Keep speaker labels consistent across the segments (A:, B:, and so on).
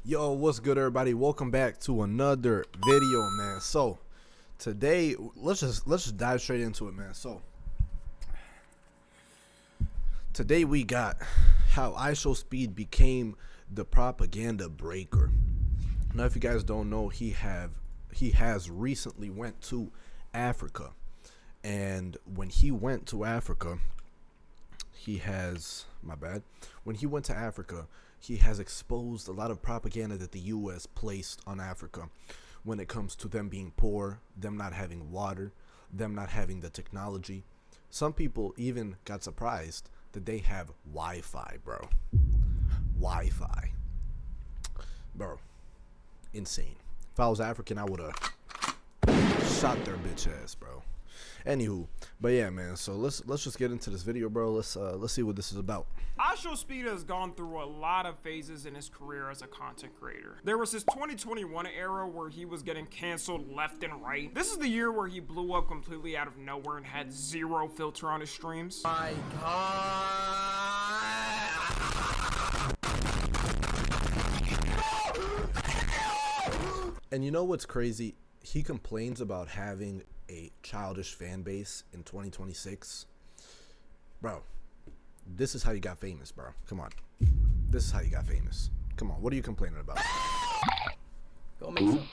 A: Yo, what's good, everybody? Welcome back to another video, man. So today, let's just dive straight into it, man. So today we got how IShowSpeed became the propaganda breaker. Now, if you guys don't know, he has recently went to Africa, and when he went to Africa, when he went to Africa, he has exposed a lot of propaganda that the U.S. placed on Africa when it comes to them being poor, them not having water, them not having the technology. Some people even got surprised that they have Wi-Fi, bro. Wi-Fi. Bro. Insane. If I was African, I would have shot their bitch ass, bro. Anywho, but yeah, man. So let's just get into this video, bro. Let's see what this is about.
B: IShowSpeed has gone through a lot of phases in his career as a content creator. There was his 2021 era where he was getting canceled left and right. This is the year where he blew up completely out of nowhere and had zero filter on his streams.
C: My God.
A: And you know what's crazy? He complains about having a childish fan base in 2026. Bro, this is how you got famous, bro. Come on. This is how you got famous. Come on, what are you complaining about?
C: Go make some.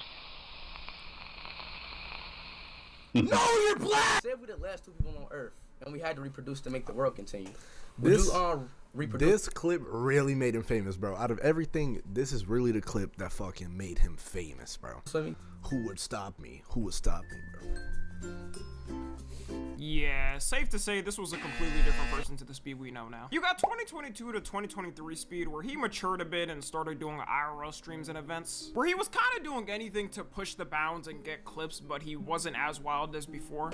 C: No, you're black! Say if we're the last two people on Earth and we had to reproduce to make the world continue.
A: This
C: Reproduce?
A: clip really made him famous, bro. Out of everything, this is really the clip that fucking made him famous, bro. Who would stop me? Who would stop me, bro?
B: Yeah, safe to say this was a completely different person to the Speed we know now. You got 2022 to 2023 Speed, where he matured a bit and started doing IRL streams and events, where he was kind of doing anything to push the bounds and get clips, but he wasn't as wild as before.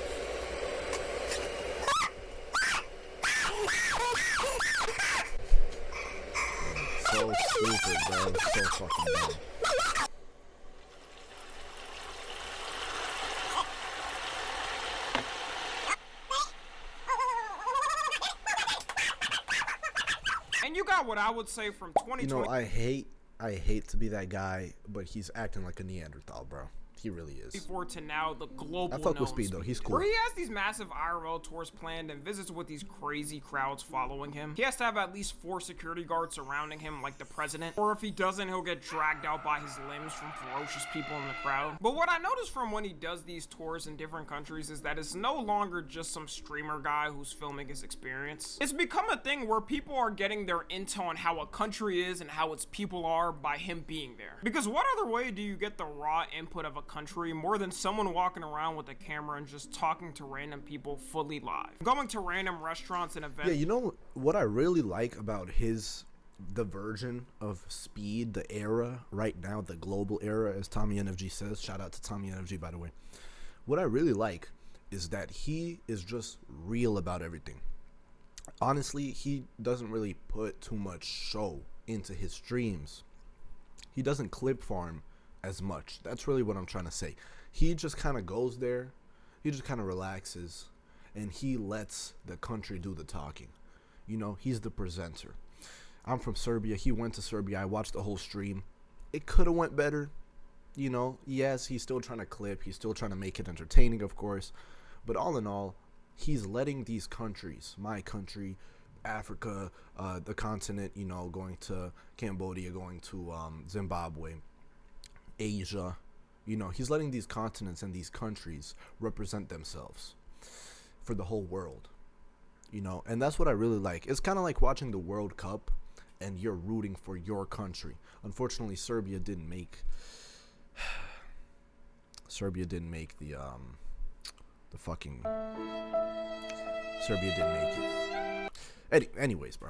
A: So stupid, bro. So fucking dumb.
B: And you got what I would say from 2020.
A: You know, I hate to be that guy, but he's acting like a Neanderthal, bro. He really is.
B: Before to now, the global.
A: I fuck with Speed though. He's cool.
B: Where he has these massive IRL tours planned and visits with these crazy crowds following him. He has to have at least 4 security guards surrounding him, like the president. Or if he doesn't, he'll get dragged out by his limbs from ferocious people in the crowd. But what I noticed from when he does these tours in different countries is that it's no longer just some streamer guy who's filming his experience. It's become a thing where people are getting their intel on how a country is and how its people are by him being there. Because what other way do you get the raw input of a country more than someone walking around with a camera and just talking to random people fully live, going to random restaurants and events?
A: Yeah, you know what I really like about the version of Speed, the era right now, the global era, as Tommy NFG says. Shout out to Tommy NFG, by the way. What I really like is that he is just real about everything. Honestly, he doesn't really put too much show into his streams. He doesn't clip farm as much. That's really what I'm trying to say. He just kind of goes there, he just kind of relaxes, and he lets the country do the talking. You know, he's the presenter. I'm from Serbia. He went to Serbia. I watched the whole stream. It could have went better. You know, yes, he's still trying to clip, he's still trying to make it entertaining, of course, but all in all, he's letting these countries, my country, Africa, the continent, you know, going to Cambodia, going to Zimbabwe, Asia, you know, he's letting these continents and these countries represent themselves for the whole world, you know, and that's what I really like. It's kind of like watching the World Cup and you're rooting for your country. Unfortunately, Serbia didn't make it. Anyways, bro,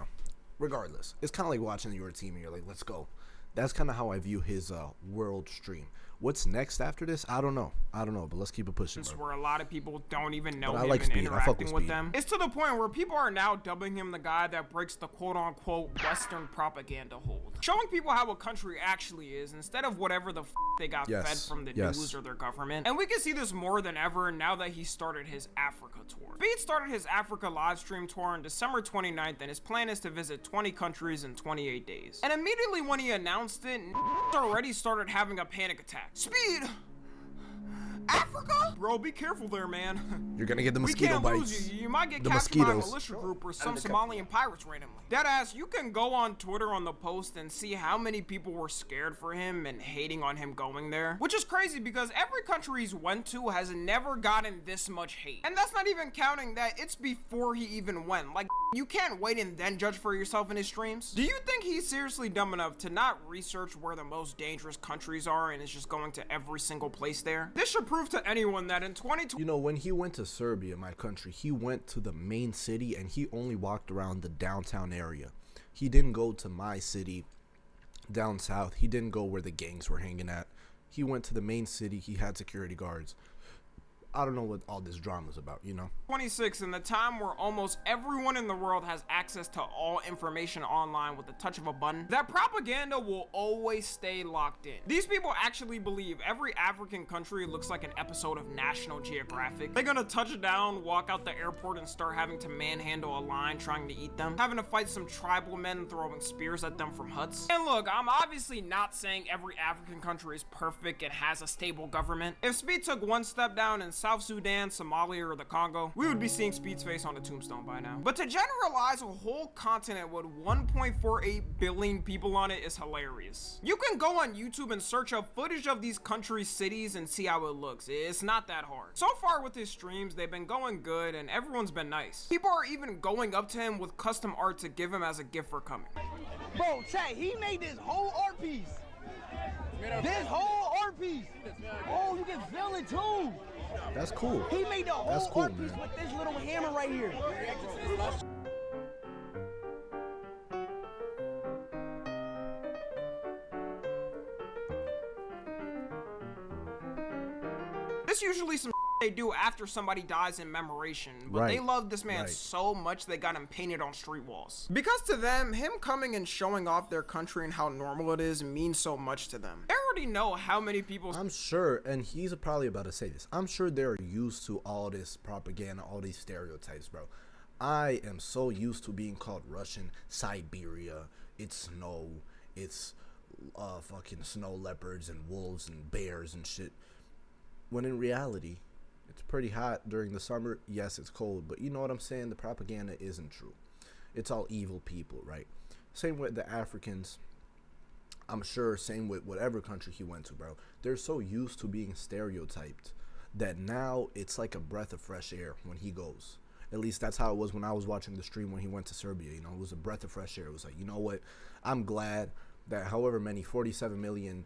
A: regardless, it's kind of like watching your team and you're like, let's go. That's kind of how I view his world stream. What's next after this? I don't know, but let's keep it pushing, bro.
B: Where a lot of people don't even know
A: But I
B: him
A: like
B: and
A: Speed. I fuck
B: interacting
A: with
B: with
A: Speed.
B: them. It's to the point where people are now dubbing him the guy that breaks the quote-unquote Western propaganda hold, showing people how a country actually is instead of whatever the they got fed from the news or their government. And we can see this more than ever now that he started his Africa tour. Speed started his Africa live stream tour on December 29th, and his plan is to visit 20 countries in 28 days. And immediately when he announced it, already started having a panic attack. Speed! Africa? Bro, be careful there, man.
A: You're gonna get the mosquito
B: we can't
A: bites.
B: Lose you. You might get
A: the
B: captured by a
A: mosquitoes.
B: militia group or some Somalian pirates randomly. Deadass, you can go on Twitter on the post and see how many people were scared for him and hating on him going there. Which is crazy because every country he's went to has never gotten this much hate. And that's not even counting that it's before he even went. Like, you can't wait and then judge for yourself in his streams. Do you think he's seriously dumb enough to not research where the most dangerous countries are and is just going to every single place there? This should prove to anyone that in 2020,
A: you know, when he went to Serbia, my country, he went to the main city and he only walked around the downtown area. He didn't go to my city down south. He didn't go where the gangs were hanging at. He went to the main city. He had security guards. I don't know what all this drama is about, you know?
B: 26, in the time where almost everyone in the world has access to all information online with the touch of a button, that propaganda will always stay locked in. These people actually believe every African country looks like an episode of National Geographic. They're gonna touch down, walk out the airport, and start having to manhandle a lion trying to eat them, having to fight some tribal men throwing spears at them from huts. And look, I'm obviously not saying every African country is perfect and has a stable government. If Speed took one step down and South Sudan, Somalia, or the Congo, we would be seeing Speed's face on a tombstone by now. But to generalize a whole continent with 1.48 billion people on it is hilarious. You can go on YouTube and search up footage of these countries' cities and see how it looks. It's not that hard. So far with his streams, they've been going good and everyone's been nice. People are even going up to him with custom art to give him as a gift for coming.
D: Bro, chat, he made this whole art piece. This whole art piece. Oh, you can feel it too.
A: That's cool.
D: He made the whole art piece with this little hammer right here.
B: This usually some they do after somebody dies in commemoration, but they love this man so much they got him painted on street walls. Because to them, him coming and showing off their country and how normal it is means so much to them. They already know how many people...
A: I'm sure, and he's probably about to say this, I'm sure they're used to all this propaganda, all these stereotypes, bro. I am so used to being called Russian, Siberia, it's snow, it's fucking snow leopards and wolves and bears and shit. When in reality, it's pretty hot during the summer. Yes, it's cold, but you know what I'm saying? The propaganda isn't true. It's all evil people, right? Same with the Africans. I'm sure same with whatever country he went to, bro. They're so used to being stereotyped that now it's like a breath of fresh air when he goes. At least that's how it was when I was watching the stream when he went to Serbia. You know, it was a breath of fresh air. It was like, you know what? I'm glad that however many, 47 million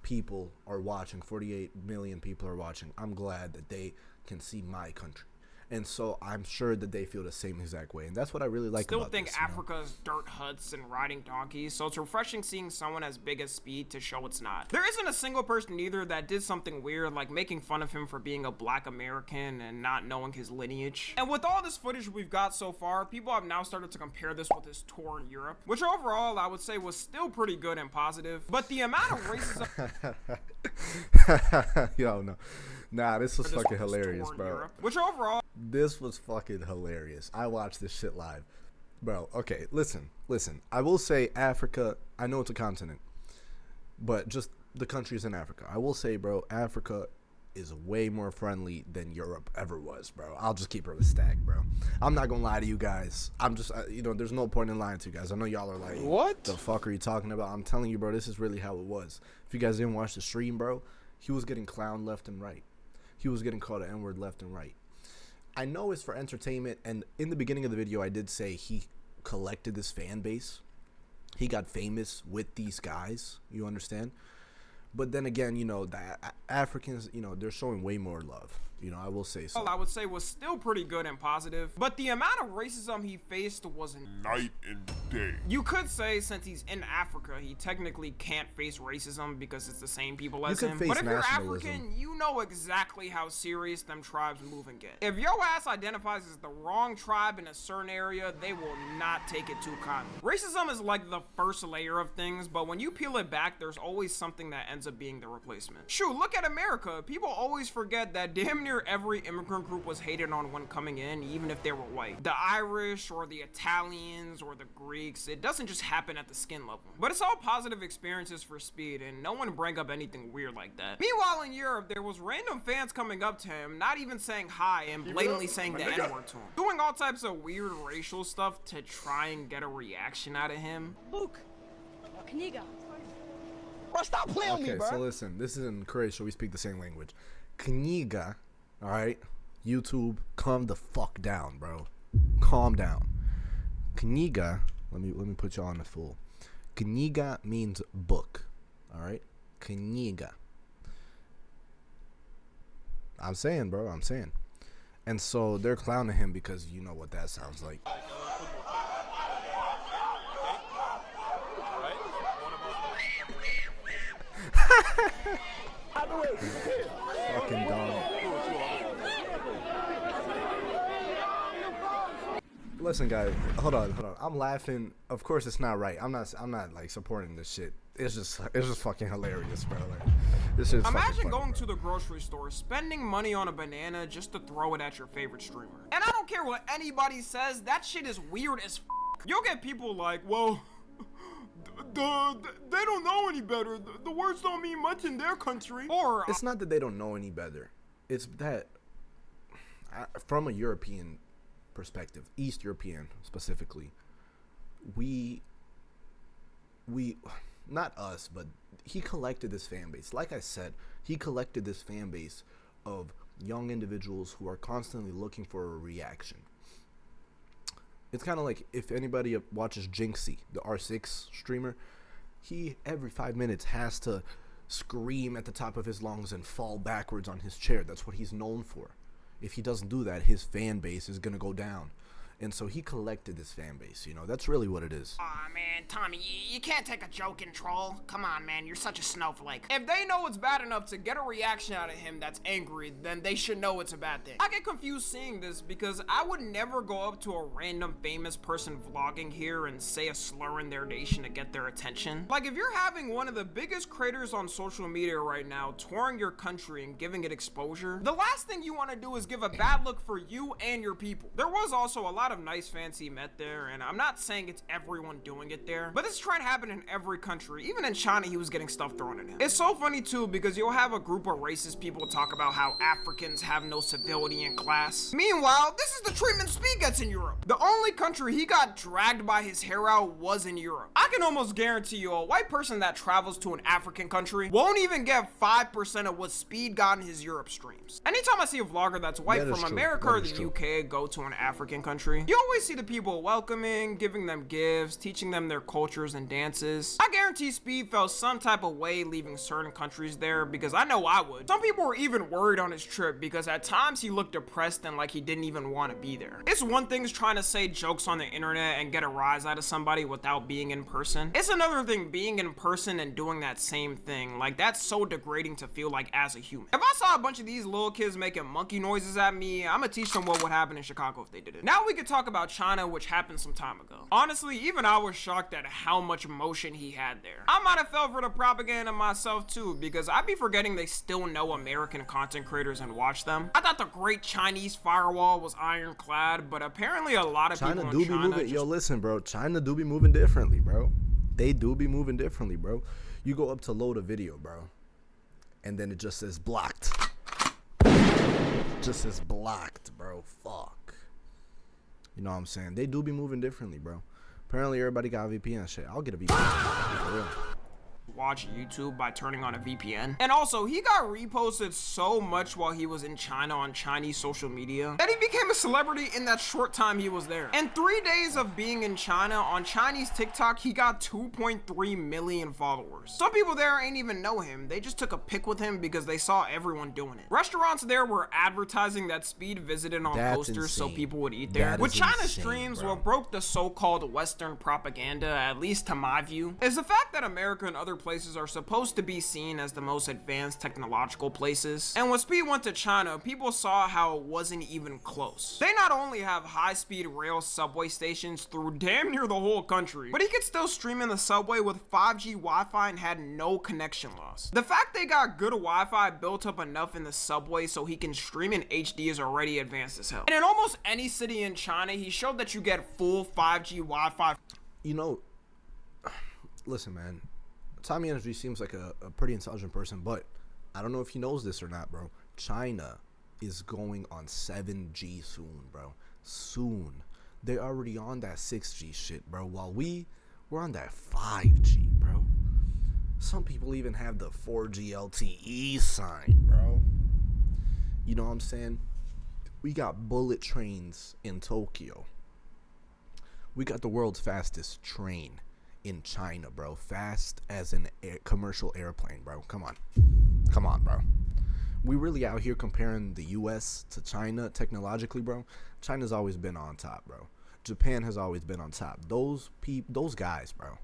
A: people are watching, 48 million people are watching. I'm glad that they can see my country. And so I'm sure that they feel the same exact way. And that's what I really like about this.
B: Still think Africa's dirt huts and riding donkeys, so it's refreshing seeing someone as big as Speed to show it's not. There isn't a single person either that did something weird, like making fun of him for being a black American and not knowing his lineage. And with all this footage we've got so far, people have now started to compare this with his tour in Europe, which overall I would say was still pretty good and positive. But the amount of racism...
A: Yo, no. Nah, this was fucking hilarious, bro.
B: Europe, which overall...
A: This was fucking hilarious. I watched this shit live. Bro, okay, listen. I will say Africa, I know it's a continent, but just the countries in Africa. I will say, bro, Africa is way more friendly than Europe ever was, bro. I'll just keep it a stack, bro. I'm not gonna lie to you guys. I'm just, you know, there's no point in lying to you guys. I know y'all are like, what the fuck are you talking about? I'm telling you, bro, this is really how it was. If you guys didn't watch the stream, bro, he was getting clowned left and right. He was getting called an N-word left and right. I know it's for entertainment, and in the beginning of the video, I did say he collected this fan base. He got famous with these guys, you understand? But then again, you know, the Africans, you know, they're showing way more love. You know, I will say so.
B: I would say was still pretty good and positive, but the amount of racism he faced was
E: night and day.
B: You could say since he's in Africa, he technically can't face racism because it's the same people as him. But if you're African, you know exactly how serious them tribes move and get. If your ass identifies as the wrong tribe in a certain area, they will not take it too kindly. Racism is like the first layer of things, but when you peel it back, there's always something that ends up being the replacement. Shoot, look at America. People always forget that damn near every immigrant group was hated on when coming in, even if they were white. The Irish or the Italians or the Greeks, it doesn't just happen at the skin level. But it's all positive experiences for Speed, and no one bring up anything weird like that. Meanwhile, in Europe, there was random fans coming up to him, not even saying hi and blatantly saying the N-word to him. Doing all types of weird racial stuff to try and get a reaction out of him.
F: Luke, Kniga.
D: Bro, stop playing with me, bro.
A: So listen, this is in Croatia. We speak the same language. Kniga, all right? YouTube, calm the fuck down, bro. Calm down. Kniga, let me put y'all on the full. Kniga means book, all right? Kniga. I'm saying, bro, I'm saying. And so they're clowning him because you know what that sounds like. Fucking dumb. Listen, guys, hold on. I'm laughing. Of course, it's not right. I'm not like supporting this shit. It's just fucking hilarious, bro. Like, this is.
B: Imagine going to the grocery store, spending money on a banana just to throw it at your favorite streamer. And I don't care what anybody says. That shit is weird as f. You'll get people like, well, they don't know any better. The words don't mean much in their country. Or
A: it's not that they don't know any better. It's that from a European perspective, East European specifically, we not us, but he collected this fan base. Like I said, he collected this fan base of young individuals who are constantly looking for a reaction. It's kind of like if anybody watches Jinxie, the R6 streamer, he every 5 minutes has to scream at the top of his lungs and fall backwards on his chair. That's what he's known for. If he doesn't do that, his fan base is gonna go down. And so he collected this fan base, you know. That's really what it is.
B: Aw, man, Tommy, you can't take a joke and troll. Come on, man, you're such a snowflake. If they know it's bad enough to get a reaction out of him that's angry, then they should know it's a bad thing. I get confused seeing this because I would never go up to a random famous person vlogging here and say a slur in their nation to get their attention. Like, if you're having one of the biggest creators on social media right now touring your country and giving it exposure, the last thing you want to do is give a bad look for you and your people. There was also a lot of nice fans he met there, and I'm not saying it's everyone doing it there, but this is trying to happen in every country. Even in China, he was getting stuff thrown at him. It's so funny too because you'll have a group of racist people talk about how Africans have no civility in class. Meanwhile, this is the treatment Speed gets in Europe. The only country he got dragged by his hair out was in Europe. I can almost guarantee you a white person that travels to an African country won't even get 5% of what Speed got in his Europe streams. Anytime I see a vlogger that's white from America or the UK go to an African country, you always see the people welcoming, giving them gifts, teaching them their cultures and dances. I guarantee Speed felt some type of way leaving certain countries there because I know I would. Some people were even worried on his trip because at times he looked depressed and like he didn't even want to be there. It's one thing trying to say jokes on the internet and get a rise out of somebody without being in person. It's another thing being in person and doing that same thing. Like, that's so degrading to feel like as a human. If I saw a bunch of these little kids making monkey noises at me, I'm gonna teach them what would happen in Chicago if they did it. Now we could talk about China, which happened some time ago. Honestly, even I was shocked at how much emotion he had there. I might have fell for the propaganda myself too, because I'd be forgetting they still know American content creators and watch them. I thought the great Chinese firewall was ironclad, but apparently a lot of people in China
A: be moving. Yo, listen, bro. China do be moving differently, bro. They do be moving differently, bro. You go up to load a video, bro, and then it just says blocked. It just says blocked, bro. Fuck. You know what I'm saying? They do be moving differently, bro. Apparently, everybody got a VPN shit. I'll get a VPN for real.
B: watch YouTube by turning on a VPN. And also, he got reposted so much while he was in China on Chinese social media that he became a celebrity in that short time he was there. In 3 days of being in China, on Chinese TikTok, he got 2.3 million followers. Some people there ain't even know him. They just took a pic with him because they saw everyone doing it. Restaurants there were advertising that Speed visited on posters so people would eat there. With China's streams, what broke the so-called Western propaganda, at least to my view, is the fact that America and other places are supposed to be seen as the most advanced technological places. And when Speed went to China, people saw how it wasn't even close. They not only have high-speed rail subway stations through damn near the whole country, but he could still stream in the subway with 5G Wi-Fi and had no connection loss. The fact they got good Wi-Fi built up enough in the subway so he can stream in HD is already advanced as hell. And in almost any city in China, he showed that you get full 5G Wi-Fi.
A: You know, listen, man. Tommy Energy seems like a pretty intelligent person, but I don't know if he knows this or not, bro. China is going on 7G soon, bro. Soon. They're already on that 6G shit, bro. While we're on that 5G, bro. Some people even have the 4G LTE sign, bro. You know what I'm saying? We got bullet trains in Tokyo. We got the world's fastest train in China, bro. Fast as an commercial airplane, bro. Come on, bro. We really out here comparing the US to China technologically, bro. China's always been on top, bro. Japan has always been on top. Those guys, bro.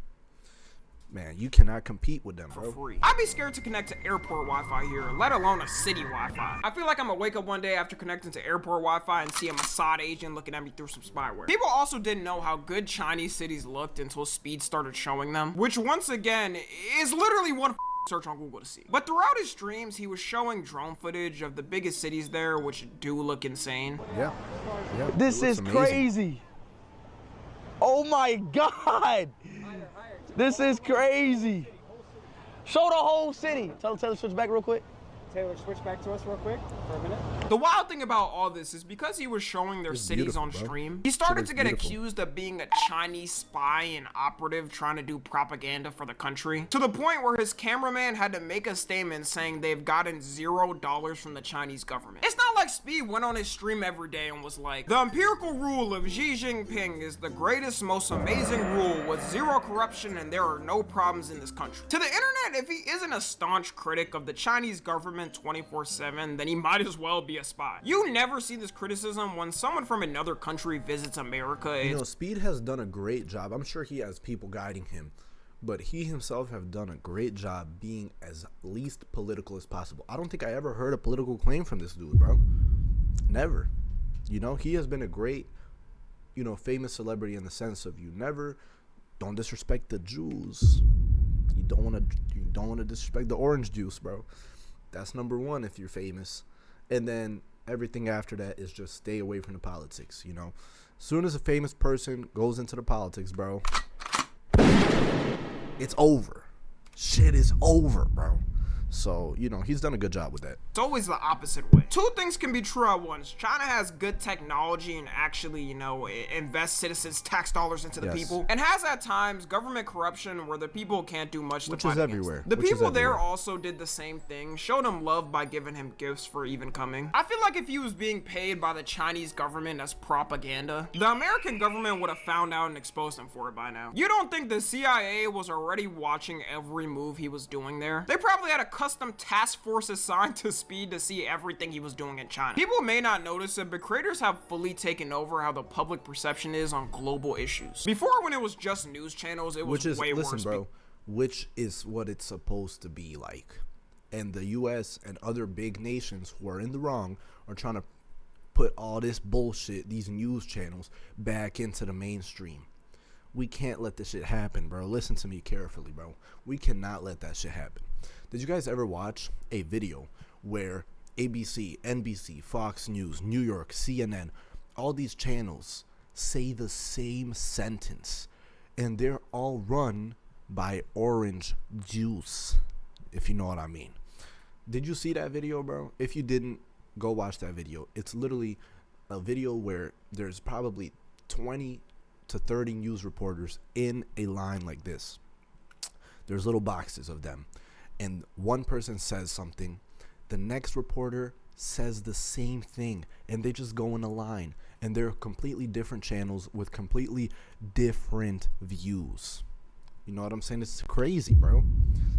A: Man, you cannot compete with them, bro.
B: For free. I'd be scared to connect to airport Wi-Fi here, let alone a city Wi-Fi. I feel like I'm gonna wake up one day after connecting to airport Wi-Fi and see a Mossad agent looking at me through some spyware. People also didn't know how good Chinese cities looked until Speed started showing them, which once again is literally one search on Google to see. But throughout his streams, he was showing drone footage of the biggest cities there, which do look insane.
A: Yeah.
D: This is
A: amazing.
D: crazy. Oh my God. This is crazy. Show the whole city. Tell Taylor switch back real quick.
E: Taylor, switch back to us real quick for a minute.
B: The wild thing about all this is because he was showing their cities on stream, he started to get accused of being a Chinese spy and operative trying to do propaganda for the country, to the point where his cameraman had to make a statement saying they've gotten $0 from the Chinese government. It's not like Speed went on his stream every day and was like, the empirical rule of Xi Jinping is the greatest, most amazing rule with zero corruption and there are no problems in this country. To the internet, if he isn't a staunch critic of the Chinese government 24/7, then he might as well be a spy. You never see this criticism when someone from another country visits America.
A: You know, Speed has done a great job. I'm sure he has people guiding him, but he himself have done a great job being as least political as possible. I don't think I ever heard a political claim from this dude, bro. Never. You know, he has been a great, you know, famous celebrity in the sense of don't disrespect the Jews. You don't want to disrespect the orange juice, bro. That's number one if you're famous. And then everything after that is just stay away from the politics, you know. As soon as a famous person goes into the politics, bro, it's over. Shit is over, bro. So, you know, he's done a good job with that.
B: It's always the opposite way. Two things can be true at once. China has good technology and actually, you know, invests citizens' tax dollars into the people. And has at times government corruption where the people can't do much to fight against them. The people there also did the same thing, showed him love by giving him gifts for even coming. I feel like if he was being paid by the Chinese government as propaganda, the American government would have found out and exposed him for it by now. You don't think the CIA was already watching every move he was doing there? They probably had a custom task force assigned to Speed to see everything he was doing in China. People may not notice it, but creators have fully taken over how the public perception is on global issues. Before, when it was just news channels, it was way worse.
A: Listen, bro, which is what it's supposed to be like. And the US and other big nations who are in the wrong are trying to put all this bullshit, these news channels, back into the mainstream. We can't let this shit happen, bro. Listen to me carefully, bro. We cannot let that shit happen. Did you guys ever watch a video where ABC, NBC, Fox News, New York, CNN, all these channels say the same sentence and they're all run by orange juice, if you know what I mean? Did you see that video, bro? If you didn't, go watch that video. It's literally a video where there's probably 20 to 30 news reporters in a line like this. There's little boxes of them, and one person says something, the next reporter says the same thing, and they just go in a line, and they're completely different channels with completely different views. You know what I'm saying? It's crazy, bro.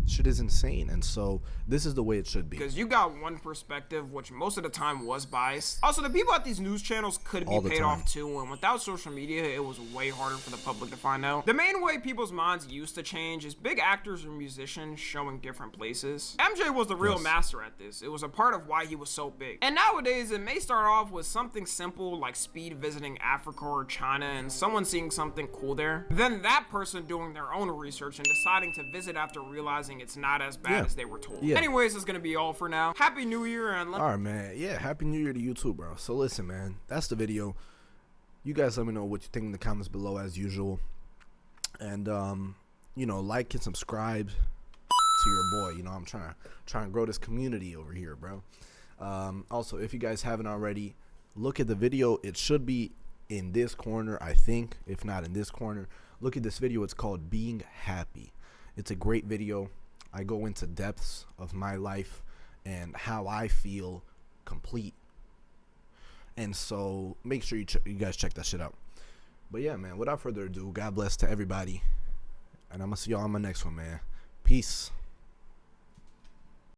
A: Shit is insane. And so this is the way it should be.
B: Because you got one perspective, which most of the time was biased. Also, the people at these news channels could be paid off too, and without social media, it was way harder for the public to find out. The main way people's minds used to change is big actors or musicians showing different places. MJ was the real master at this. It was a part of why he was so big. And nowadays, it may start off with something simple like Speed visiting Africa or China and someone seeing something cool there. Then that person doing their own research and deciding to visit after realizing it's not as bad as they were told. Anyways, that's gonna be all for now. Happy New Year, and
A: all right, man. Yeah, Happy New Year to you too, bro. So listen, man, that's the video. You guys let me know what you think in the comments below as usual, and you know, like and subscribe to your boy. You know, I'm trying to grow this community over here, bro. Also, if you guys haven't already, look at the video. It should be in this corner, I think. If not in this corner, look at this video. It's called Being Happy. It's a great video. I go into depths of my life and how I feel complete. And so make sure you guys check that shit out. But yeah, man, without further ado, God bless to everybody. And I'm going to see y'all on my next one, man. Peace.